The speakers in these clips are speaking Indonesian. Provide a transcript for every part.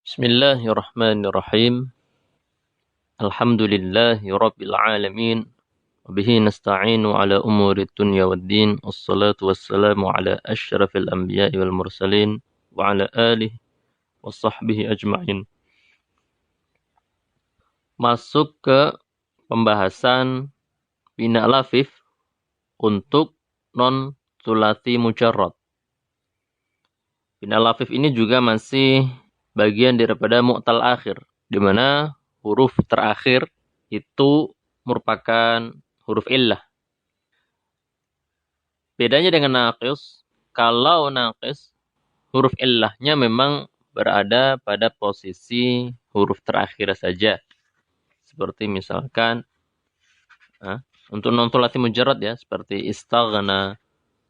Bismillahirrahmanirrahim. Alhamdulillahi rabbil alamin. Wabihi nasta'inu ala umuri dunya waddin. Wassalatu wassalamu ala asyrafil anbiya'i wal mursalin. Wa ala alihi wa sahbihi ajma'in. Masuk ke pembahasan bina lafif untuk non-sulasi mujarrad. Bina lafif ini juga masih bagian daripada mu'tal akhir, di mana huruf terakhir itu merupakan huruf illah. Bedanya dengan naqis, kalau naqis huruf illahnya memang berada pada posisi huruf terakhir saja. Seperti misalkan untuk non-sulasi mujarrad ya, seperti istaghna,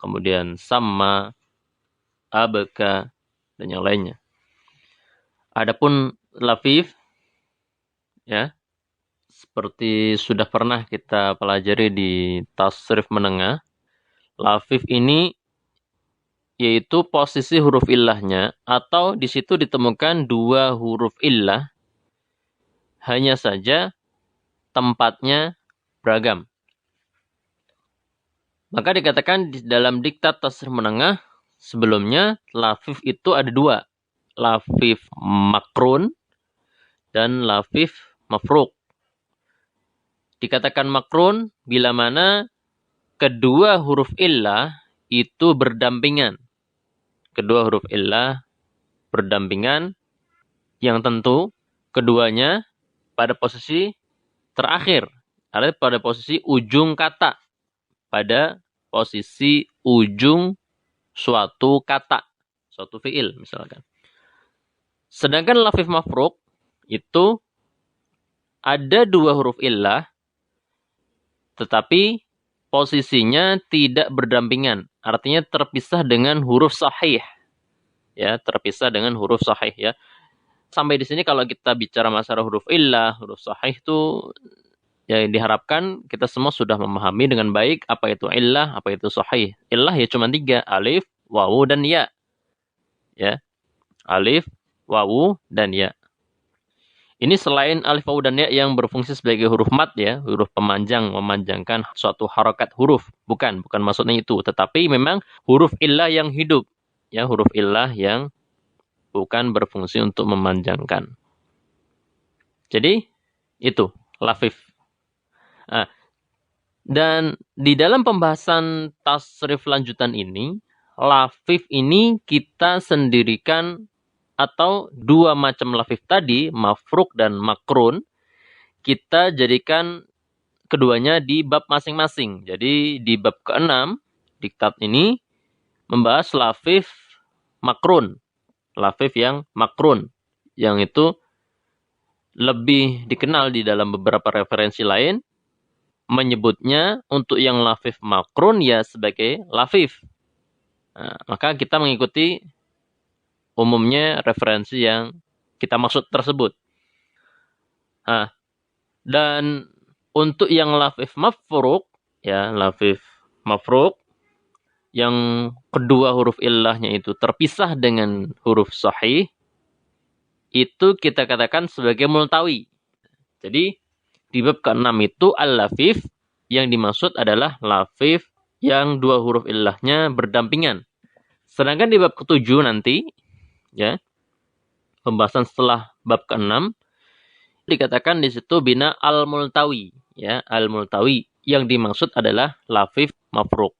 kemudian sama, abka, dan yang lainnya. Adapun lafif ya, seperti sudah pernah kita pelajari di tasrif menengah, lafif ini yaitu posisi huruf illahnya atau di situ ditemukan dua huruf illah, hanya saja tempatnya beragam. Maka dikatakan di dalam diktat tasrif menengah sebelumnya lafif itu ada dua, lafif makrun dan lafif mafruq. Dikatakan makrun bila mana kedua huruf illah itu berdampingan. Kedua huruf illah berdampingan yang tentu keduanya pada posisi terakhir, ada pada posisi ujung kata, pada posisi ujung suatu kata, suatu fiil misalkan. Sedangkan lafif mafruq itu ada dua huruf illah tetapi posisinya tidak berdampingan, artinya terpisah dengan huruf sahih. Ya, terpisah dengan huruf sahih ya. Sampai di sini kalau kita bicara masalah huruf illah, huruf sahih itu ya diharapkan kita semua sudah memahami dengan baik apa itu illah, apa itu sahih. Illah ya cuma tiga, alif, wawu, dan ya. Ya. Alif, wawu, dan ya. Ini selain alif, wawu, dan ya yang berfungsi sebagai huruf mad ya, huruf pemanjang, memanjangkan suatu harokat huruf. Bukan maksudnya itu. Tetapi memang huruf illah yang hidup. Ya, huruf illah yang bukan berfungsi untuk memanjangkan. Jadi, itu, lafif. Dan di dalam pembahasan tasrif lanjutan ini, lafif ini kita sendirikan atau dua macam lafif tadi, mafruq dan makrun, kita jadikan keduanya di bab masing-masing. Jadi di bab ke-6, diktat ini membahas lafif makrun. Lafif yang makrun. Yang itu lebih dikenal di dalam beberapa referensi lain. Menyebutnya untuk yang lafif makrun ya sebagai lafif. Nah, maka kita mengikuti umumnya referensi yang kita maksud tersebut. Dan untuk yang lafif mafruq, ya lafif mafruq, yang kedua huruf illahnya itu terpisah dengan huruf sahih, itu kita katakan sebagai multawi. Jadi di bab ke-6 itu al-lafif, yang dimaksud adalah lafif yang dua huruf illahnya berdampingan. Sedangkan di bab ke-7 nanti, ya, pembahasan setelah bab ke-6 dikatakan di situ bina al-multawi, ya, al-multawi yang dimaksud adalah lafif mafruq.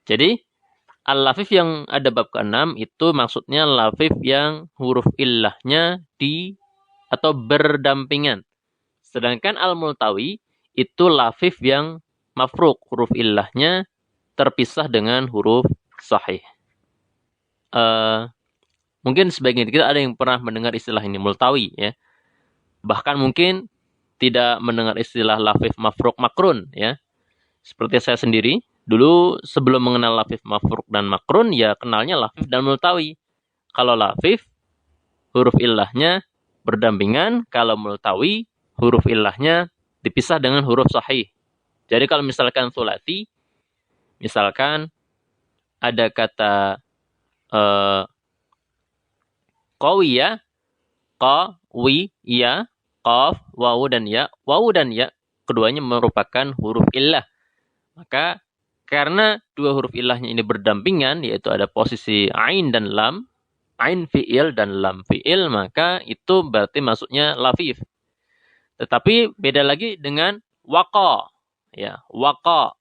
Jadi al-lafif yang ada bab ke-6 itu maksudnya lafif yang huruf illahnya di atau berdampingan. Sedangkan al-multawi itu lafif yang mafruq, huruf illahnya terpisah dengan huruf sahih. Mungkin sebagian kita ada yang pernah mendengar istilah ini, multawi ya. Bahkan mungkin tidak mendengar istilah lafif mafruq makrun ya. Seperti saya sendiri, dulu sebelum mengenal lafif mafruq dan makrun ya kenalnya lafif dan multawi. Kalau lafif huruf illahnya berdampingan, kalau multawi huruf illahnya dipisah dengan huruf sahih. Jadi kalau misalkan sulasi, misalkan ada kata qawiyah qa, wi, ya, qaf, wawu dan ya. Wawu dan ya keduanya merupakan huruf illah. Maka karena dua huruf illahnya ini berdampingan, yaitu ada posisi ain dan lam, ain fi'il dan lam fi'il, maka itu berarti masuknya lafif. Tetapi beda lagi dengan waqa. Ya, waqa.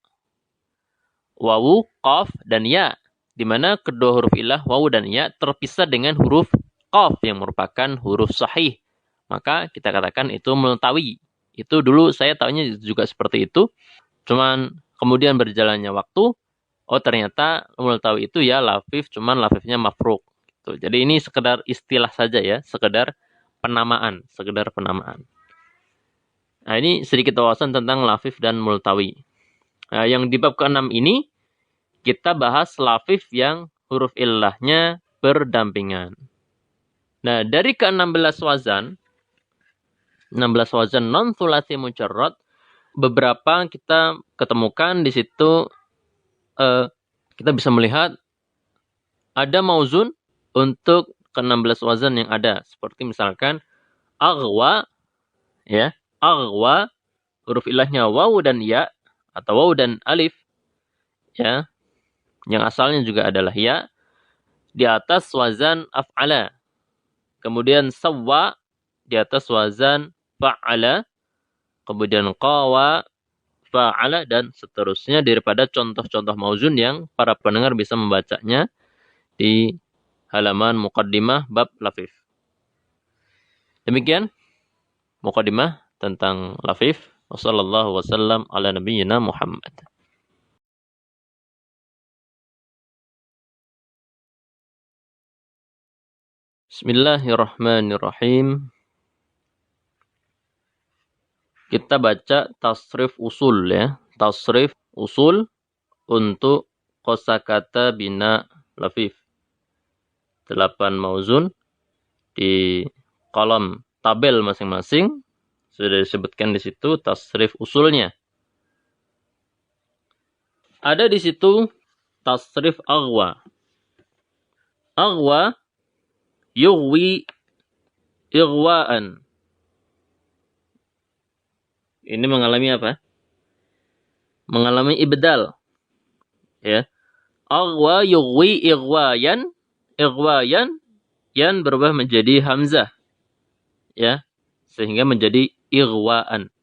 Wawu, qaf, dan ya. Di mana kedua huruf illah, wawu dan ya, terpisah dengan huruf qaf yang merupakan huruf sahih. Maka kita katakan itu multawi. Itu dulu saya tahunya juga seperti itu. Cuman kemudian berjalannya waktu, oh ternyata multawi itu ya lafif, cuman lafifnya mafruk. Gitu. Jadi ini sekedar istilah saja ya, sekedar penamaan. Nah ini sedikit wawasan tentang lafif dan multawi. Nah, yang di bab ke-6 ini, kita bahas lafif yang huruf illahnya berdampingan. Nah, dari ke-16 wazan, 16 wazan non-thulathi mujarrad, beberapa kita ketemukan di situ, kita bisa melihat ada mauzun untuk ke-16 wazan yang ada. Seperti misalkan, aghwa, ya, aghwa, huruf ilahnya wawu dan ya, atau wawu dan alif, ya, yang asalnya juga adalah ya, di atas wazan af'ala. Kemudian sawwa, di atas wazan fa'ala. Kemudian qawa, fa'ala, dan seterusnya daripada contoh-contoh mauzun yang para pendengar bisa membacanya di halaman muqaddimah bab lafif. Demikian muqaddimah tentang lafif. Wassallallahu wasallam ala nabiyyina Muhammad. Bismillahirrahmanirrahim. Kita baca tasrif usul ya. Tasrif usul untuk kosakata bina lafif. 8 mauzun di kolom tabel masing-masing. Sudah disebutkan di situ tasrif usulnya. Ada di situ tasrif aghwa. Aghwa yughwi ighwaan. Ini mengalami apa? Mengalami ibdal. Ya. Aghwa yughwi ighwayan. Ighwayan yan berubah menjadi hamzah. Ya. Sehingga menjadi ighwaan.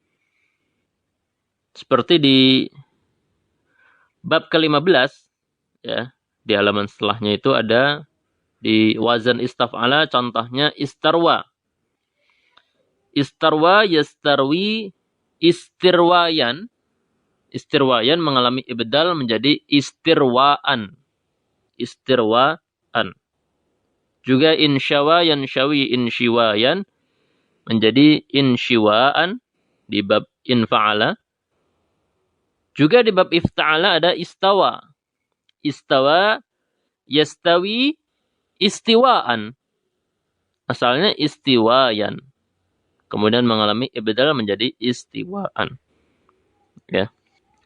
Seperti di bab ke-15 ya, di halaman setelahnya itu ada di wazan istaf'ala contohnya istarwa. Istarwa yastarwi istirwayan. Istirwayan mengalami ibdal menjadi istirwaan. Istirwaan. Juga insyawa yansyawi insyiwayan menjadi insyiwaan di bab infa'ala. Juga di bab ifta'ala ada istawa. Istawa yastawi istiwaan. Asalnya istiwayan. Kemudian mengalami ibdal menjadi istiwaan. Ya,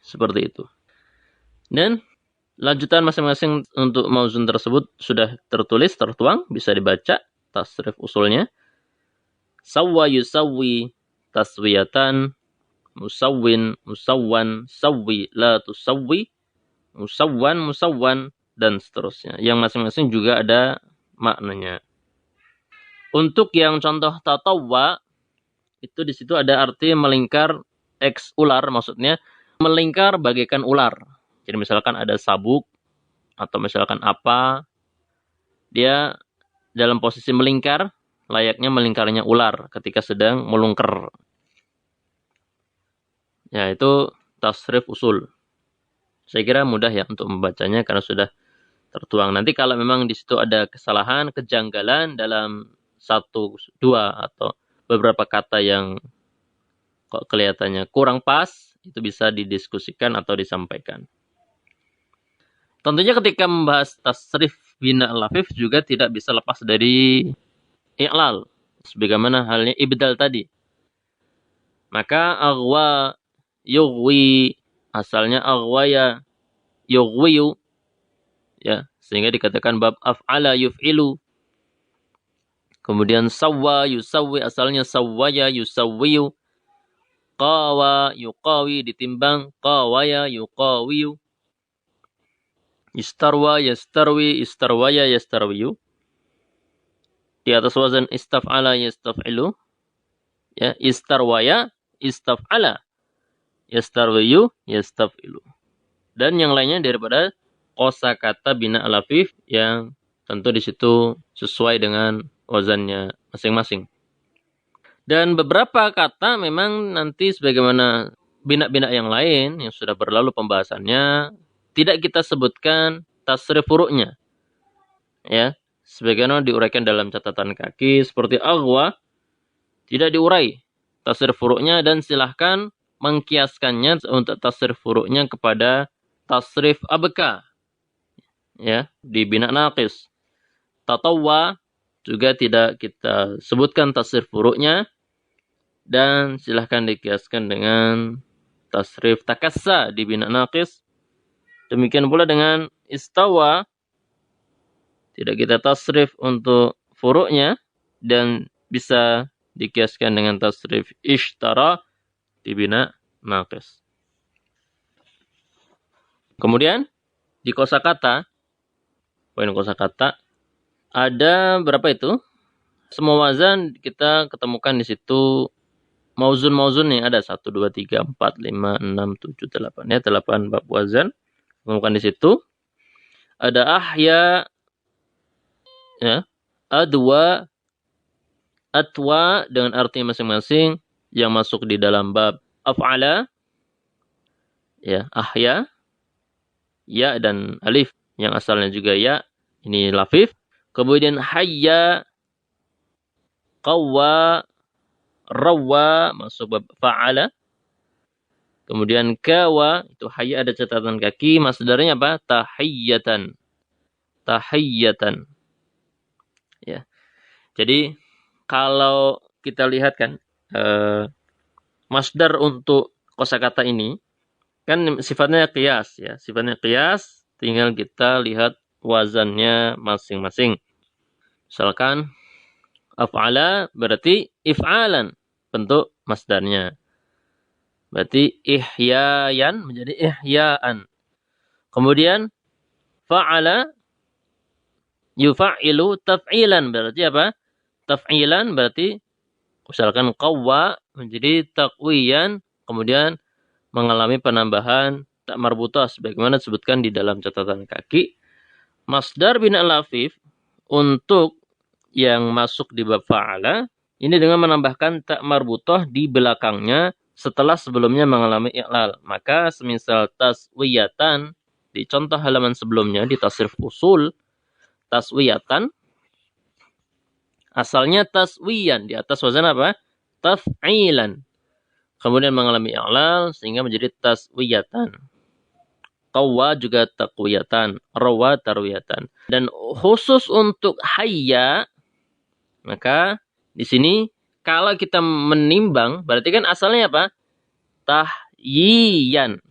seperti itu. Dan lanjutan masing-masing untuk mauzun tersebut sudah tertulis, tertuang, bisa dibaca tasrif usulnya. Sawwa yusawwi taswiyatan, musawwin, musawwan, sawwi la tusawwi, musawwan, musawwan, dan seterusnya. Yang masing-masing juga ada maknanya. Untuk yang contoh tatawwa, itu di situ ada arti melingkar eks ular, maksudnya melingkar bagaikan ular. Jadi misalkan ada sabuk, atau misalkan apa, dia dalam posisi melingkar, layaknya melingkarnya ular ketika sedang melungker. Ya, itu tasrif usul. Saya kira mudah ya untuk membacanya karena sudah tertuang. Nanti kalau memang di situ ada kesalahan, kejanggalan dalam satu, dua, atau beberapa kata yang kok kelihatannya kurang pas, itu bisa didiskusikan atau disampaikan. Tentunya ketika membahas tasrif bina lafif juga tidak bisa lepas dari i'lal. Sebagaimana halnya ibdal tadi. Maka aghwa yughwi, asalnya aghwaya yughwiyu, ya, sehingga dikatakan bab af'ala yuf'ilu. Kemudian sawwa, yusawwi, asalnya sawwaya, yusawwiyu. Qawa, yuqawi, ditimbang. Qawaya, yuqawiyu. Istarwa, yastarwi, istarwaya, yastarwiyu. Di atas wazan istaf'ala, yastaf'ilu. Ya, istarwaya, istaf'ala, yastarwiyu, yastaf'ilu. Dan yang lainnya daripada kosakata bina alafif yang tentu di situ sesuai dengan wazannya masing-masing. Dan beberapa kata memang nanti sebagaimana bina-bina yang lain yang sudah berlalu pembahasannya tidak kita sebutkan tasrif furuknya. Ya, sebagaimana diuraikan dalam catatan kaki seperti aghwa tidak diurai tasrif furuknya dan silahkan mengkiaskannya untuk tasrif furuknya kepada tasrif abka. Ya, di bina naqis. Tatawwa juga tidak kita sebutkan tasrif furuknya dan silahkan dikiaskan dengan tasrif takassa di bina naqis. Demikian pula dengan istawa tidak kita tasrif untuk furuknya dan bisa dikiaskan dengan tasrif ishtara di bina naqis. Kemudian di kosakata, poin kosakata ada berapa itu? Semua wazan kita ketemukan di situ mauzun nih ada 1 2 3 4 5 6 7 8 ya 8 bab wazan. Ketemukan di situ. Ada ahya ya, adwa, atwa dengan arti masing-masing yang masuk di dalam bab af'ala ya, ahya, ya dan alif yang asalnya juga ya, ini lafif. Kemudian hayya, qawwa, rawwa masuk bab fa'ala. Kemudian kawa, itu hayya ada catatan kaki, masdarnya apa? Tahiyyatan. Tahiyyatan. Ya. Jadi kalau kita lihat kan masdar untuk kosakata ini kan sifatnya qiyas ya, sifatnya qiyas, tinggal kita lihat wazannya masing-masing. Misalkan af'ala berarti if'alan bentuk masdarnya. Berarti ihyayan menjadi ihyaan. Kemudian fa'ala yufa'ilu taf'ilan berarti apa? Taf'ilan berarti misalkan qawwa menjadi taqwiyan, kemudian mengalami penambahan tak marbutah sebagaimana disebutkan di dalam catatan kaki. Masdar bina lafif untuk yang masuk di bab fa'ala ini dengan menambahkan tak marbutah di belakangnya setelah sebelumnya mengalami i'lal. Maka semisal taswiyatan di contoh halaman sebelumnya di tasrif usul, taswiyatan asalnya taswiyan di atas wazan apa? Taf'ilan. Kemudian mengalami i'lal sehingga menjadi taswiyatan. Qawwa juga taqwiyatan, rawa tarwiyatan. Dan khusus untuk hayya, maka di sini kalau kita menimbang berarti kan asalnya apa? Tahyiyan.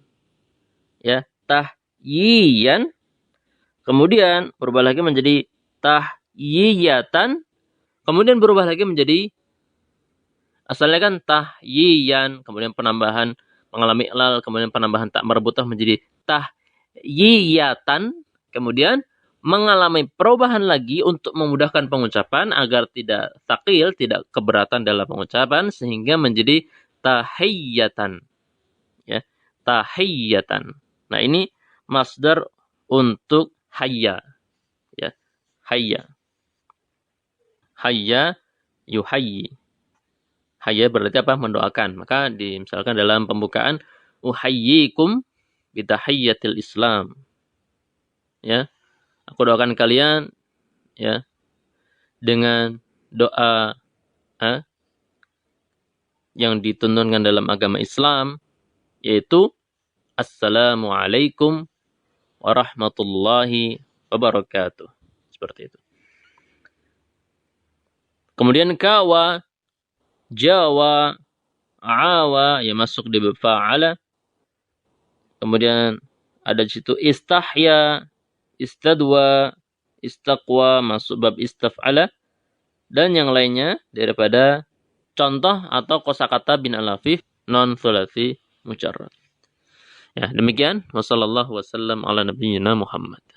Ya, tahyiyan. Kemudian berubah lagi menjadi tahyiyatan. Kemudian berubah lagi menjadi asalnya kan tahyiyan, kemudian penambahan mengalami i'lal, kemudian penambahan tak marbutah menjadi tahyiyatan, kemudian mengalami perubahan lagi untuk memudahkan pengucapan agar tidak thaqil, tidak keberatan dalam pengucapan sehingga menjadi tahiyyatan. Ya, tahiyyatan. Nah, ini masdar untuk hayya. Ya, hayya. Hayya yuhayyi. Hayya berarti apa? Mendoakan. Maka misalkan dalam pembukaan uhayyikum bitahiyyatil Islam. Ya. Aku doakan kalian ya dengan doa yang dituntunkan dalam agama Islam yaitu Assalamualaikum warahmatullahi wabarakatuh. Seperti itu. Kemudian kawa, jawa, awa ya masuk di bab fa'ala. Kemudian ada di situ istahya, istadwa, istaqwa masuk bab istaf'ala. dan yang lainnya daripada contoh atau kosakata bin al-lafif non sulasi mujarrad. Ya, demikian. Wassallallahu wasallam ala nabiyyina Muhammad.